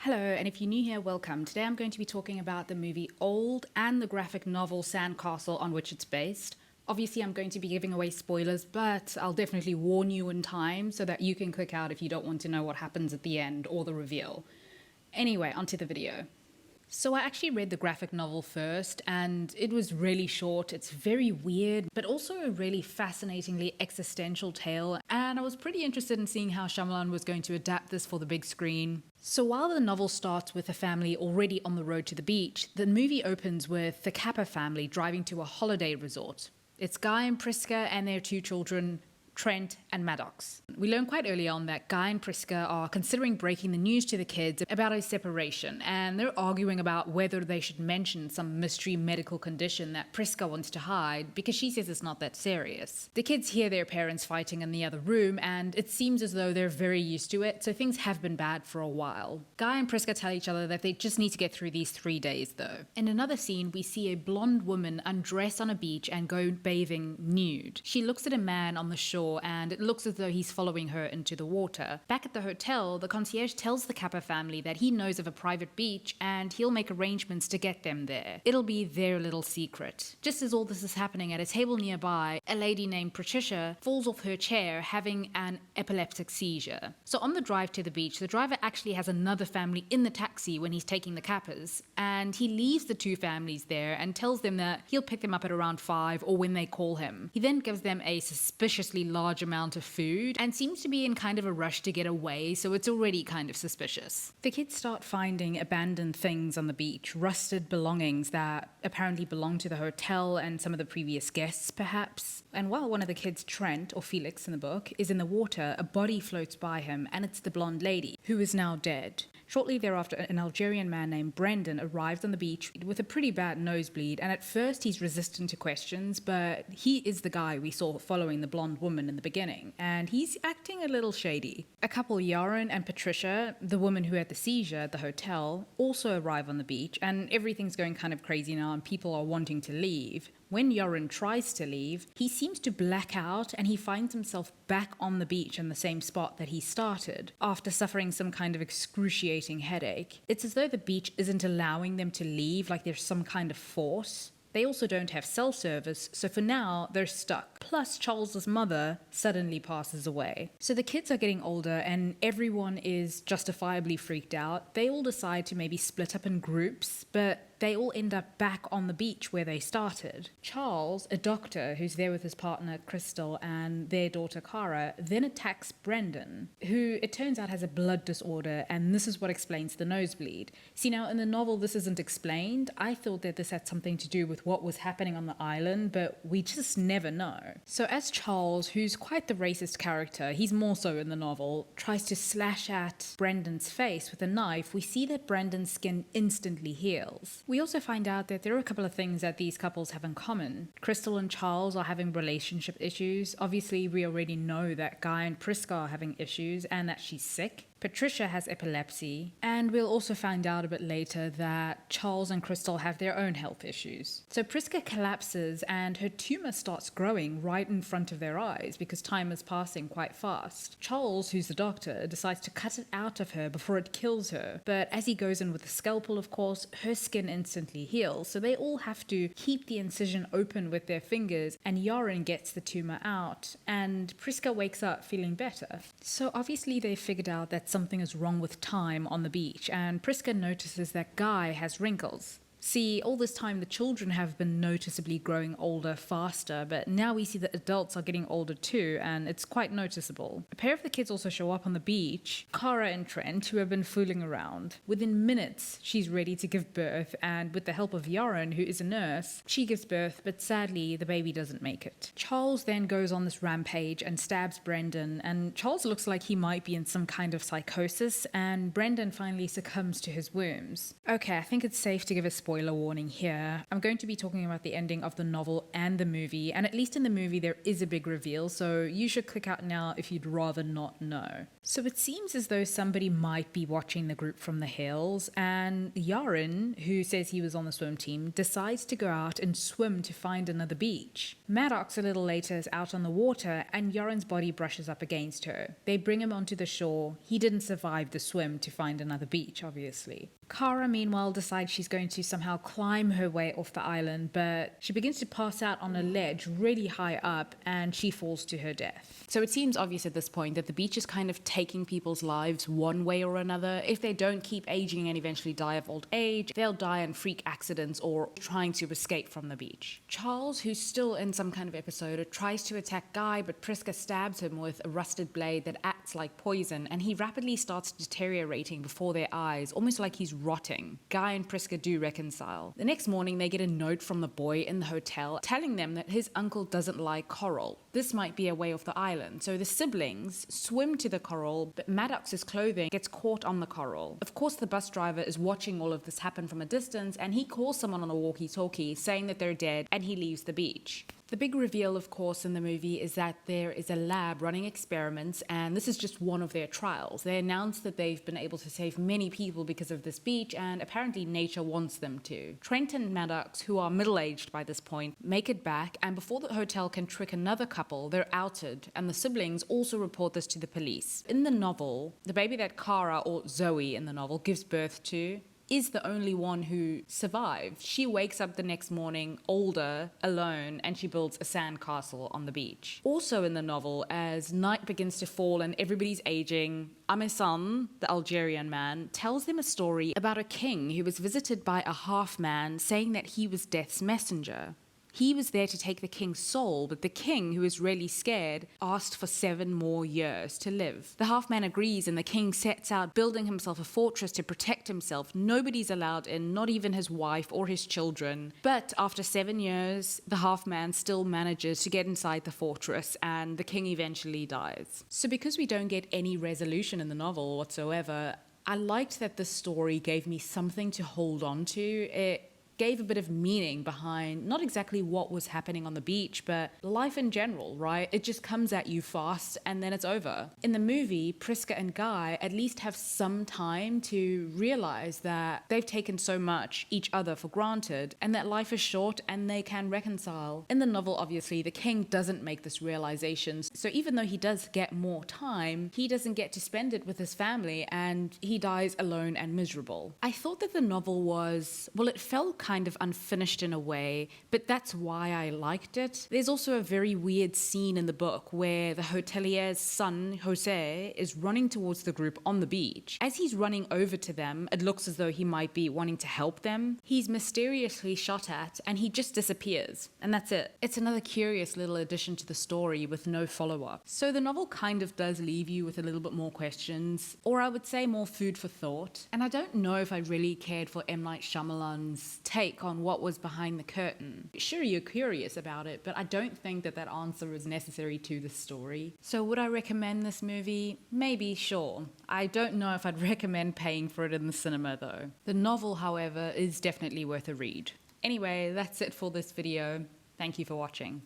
Hello, and if you're new here, welcome. Today I'm going to be talking about the movie Old and the graphic novel Sandcastle on which it's based. Obviously, I'm going to be giving away spoilers, but I'll definitely warn you in time so that you can click out if you don't want to know what happens at the end or the reveal. Anyway, onto the video. So I actually read the graphic novel first, and it was really short. It's very weird, but also a really fascinatingly existential tale, and I was pretty interested in seeing how Shyamalan was going to adapt this for the big screen. So while the novel starts with a family already on the road to the beach, the movie opens with the Kappa family driving to a holiday resort. It's Guy and Priska and their two children, Trent and Maddox. We learn quite early on that Guy and Priska are considering breaking the news to the kids about a separation, and they're arguing about whether they should mention some mystery medical condition that Priska wants to hide because she says it's not that serious. The kids hear their parents fighting in the other room, and it seems as though they're very used to it, so things have been bad for a while. Guy and Priska tell each other that they just need to get through these 3 days though. In another scene, we see a blonde woman undress on a beach and go bathing nude. She looks at a man on the shore and it looks as though he's following her into the water. Back at the hotel, the concierge tells the Kappa family that he knows of a private beach and he'll make arrangements to get them there. It'll be their little secret. Just as all this is happening, at a table nearby, a lady named Patricia falls off her chair having an epileptic seizure. So on the drive to the beach, the driver actually has another family in the taxi when he's taking the Kappas, and he leaves the two families there and tells them that he'll pick them up at around 5 or when they call him. He then gives them a suspiciously large amount of food and seems to be in kind of a rush to get away, so it's already kind of suspicious. The kids start finding abandoned things on the beach, rusted belongings that apparently belong to the hotel and some of the previous guests perhaps. And while one of the kids, Trent, or Felix in the book, is in the water, a body floats by him, and it's the blonde lady, who is now dead. Shortly thereafter, an Algerian man named Brendan arrives on the beach with a pretty bad nosebleed, and at first he's resistant to questions, but he is the guy we saw following the blonde woman in the beginning, and he's acting a little shady. A couple, Yaron and Patricia, the woman who had the seizure at the hotel, also arrive on the beach, and everything's going kind of crazy now and people are wanting to leave. When Yaron tries to leave, he seems to black out and he finds himself back on the beach in the same spot that he started, after suffering some kind of excruciating headache. It's as though the beach isn't allowing them to leave, like there's some kind of force. They also don't have cell service, so for now, they're stuck. Plus, Charles's mother suddenly passes away. So the kids are getting older and everyone is justifiably freaked out. They all decide to maybe split up in groups, but they all end up back on the beach where they started. Charles, a doctor who's there with his partner Crystal and their daughter Cara, then attacks Brendan, who it turns out has a blood disorder, and this is what explains the nosebleed. See, now in the novel this isn't explained. I thought that this had something to do with what was happening on the island, but we just never know. So as Charles, who's quite the racist character, he's more so in the novel, tries to slash at Brendan's face with a knife, we see that Brendan's skin instantly heals. We also find out that there are a couple of things that these couples have in common. Crystal and Charles are having relationship issues. Obviously, we already know that Guy and Priska are having issues and that she's sick. Patricia has epilepsy, and we'll also find out a bit later that Charles and Crystal have their own health issues. So Priska collapses and her tumor starts growing right in front of their eyes because time is passing quite fast. Charles, who's the doctor, decides to cut it out of her before it kills her, but as he goes in with the scalpel, of course, her skin instantly heals, so they all have to keep the incision open with their fingers, and Yaron gets the tumor out, and Priska wakes up feeling better. So obviously they figured out that something is wrong with time on the beach, and Priska notices that Guy has wrinkles. See, all this time the children have been noticeably growing older faster, but now we see that adults are getting older too, and it's quite noticeable. A pair of the kids also show up on the beach, Cara and Trent, who have been fooling around. Within minutes, she's ready to give birth, and with the help of Yaron, who is a nurse, she gives birth, but sadly, the baby doesn't make it. Charles then goes on this rampage and stabs Brendan, and Charles looks like he might be in some kind of psychosis, and Brendan finally succumbs to his wounds. Okay, I think it's safe to give a spoiler spoiler warning here. I'm going to be talking about the ending of the novel and the movie, and at least in the movie there is a big reveal, so you should click out now if you'd rather not know. So it seems as though somebody might be watching the group from the hills, and Yaron, who says he was on the swim team, decides to go out and swim to find another beach. Maddox a little later is out on the water, and Yaron's body brushes up against her. They bring him onto the shore. He didn't survive the swim to find another beach, obviously. Kara, meanwhile, decides she's going to somehow climb her way off the island, but she begins to pass out on a ledge really high up, and she falls to her death. So it seems obvious at this point that the beach is kind of taking people's lives one way or another. If they don't keep aging and eventually die of old age, they'll die in freak accidents or trying to escape from the beach. Charles, who's still in some kind of episode, tries to attack Guy, but Priska stabs him with a rusted blade that acts like poison, and he rapidly starts deteriorating before their eyes, almost like he's rotting. Guy and Priska do reconcile. The next morning, they get a note from the boy in the hotel telling them that his uncle doesn't like coral. This might be a way off the island. So the siblings swim to the coral, but Maddox's clothing gets caught on the coral. Of course, the bus driver is watching all of this happen from a distance, and he calls someone on a walkie-talkie saying that they're dead, and he leaves the beach. The big reveal, of course, in the movie is that there is a lab running experiments, and this is just one of their trials. They announced that they've been able to save many people because of this beach, and apparently nature wants them to. Trent and Maddox, who are middle-aged by this point, make it back, and before the hotel can trick another couple, they're outed, and the siblings also report this to the police. In the novel, the baby that Kara, or Zoe in the novel, gives birth to is the only one who survived. She wakes up the next morning older, alone, and she builds a sandcastle on the beach. Also in the novel, as night begins to fall and everybody's aging, Amesan, the Algerian man, tells them a story about a king who was visited by a half-man saying that he was death's messenger. He was there to take the king's soul, but the king, who was really scared, asked for 7 more years to live. The half-man agrees, and the king sets out building himself a fortress to protect himself. Nobody's allowed in, not even his wife or his children. But after 7 years, the half-man still manages to get inside the fortress, and the king eventually dies. So because we don't get any resolution in the novel whatsoever, I liked that the story gave me something to hold on to. It gave a bit of meaning behind not exactly what was happening on the beach, but life in general, right? It just comes at you fast and then it's over. In the movie, Priska and Guy at least have some time to realize that they've taken so much each other for granted and that life is short and they can reconcile. In the novel, obviously, the king doesn't make this realization. So even though he does get more time, he doesn't get to spend it with his family and he dies alone and miserable. I thought that the novel was, well, it felt kind of unfinished in a way, but that's why I liked it. There's also a very weird scene in the book where the hotelier's son, Jose, is running towards the group on the beach. As he's running over to them, it looks as though he might be wanting to help them. He's mysteriously shot at and he just disappears. And that's it. It's another curious little addition to the story with no follow-up. So the novel kind of does leave you with a little bit more questions, or I would say more food for thought. And I don't know if I really cared for M. Night Shyamalan's take on what was behind the curtain. Sure, you're curious about it, but I don't think that that answer is necessary to the story. So would I recommend this movie? Maybe, sure. I don't know if I'd recommend paying for it in the cinema though. The novel, however, is definitely worth a read. Anyway, that's it for this video. Thank you for watching.